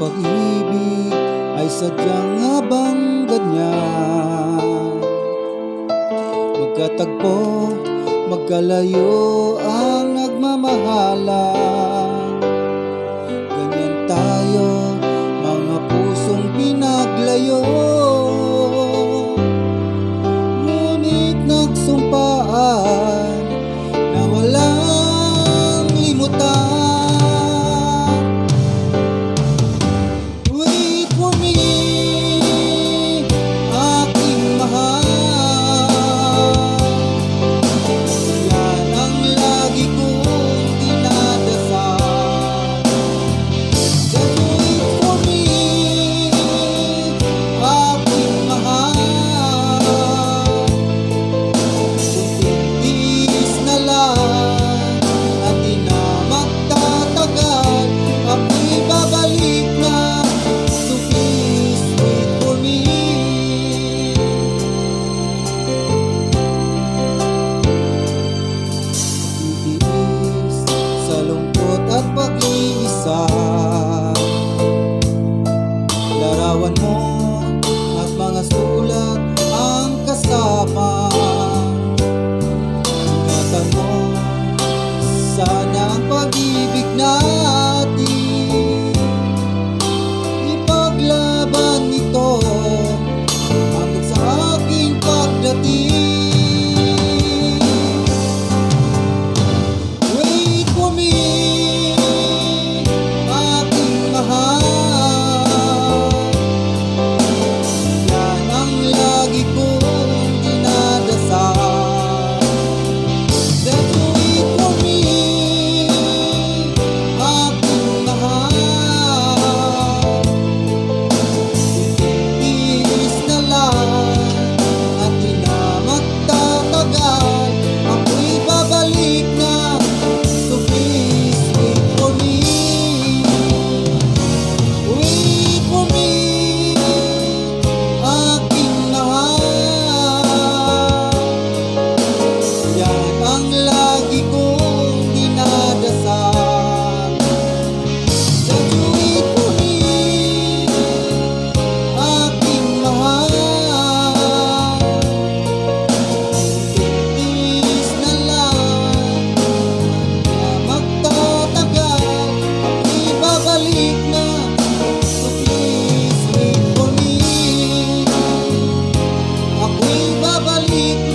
pag-ibig ay sadyang nga bang ganyan? Magkatagpo, magkalayo ang nagmamahalan. Ganyan tayo, mga pusong pinaglayo. Ngunit nagsumpaan na walang limutan. Wait for me, aking mahal. Yan ang lagi kong dinadasal. Just wait for me, aking mahal. Kuntis na lang at di na magtatagal, ako'y babalik na. So please wait for me. Titiis sa lungkot at pag-iisa, larawan mo at mga sulat ang kasama. Ingatan mo sana ang pag-ibig natin, ipaglaban ito hanggang sa aking pagdating. Wait for me, aking mahal. Yan ang lagi kong dinadasal. Just wait for me, aking mahal. Titiis na lang at di na magtatagal, ako'y babalik na. So please wait for me. Wait for me, aking mahal. Yan ang lagi kong dinadasal. Just wait for me, aking mahal. Titiis na lang na magtatagal, ako'y babalik na. So please wait for me, ako'y babalik na.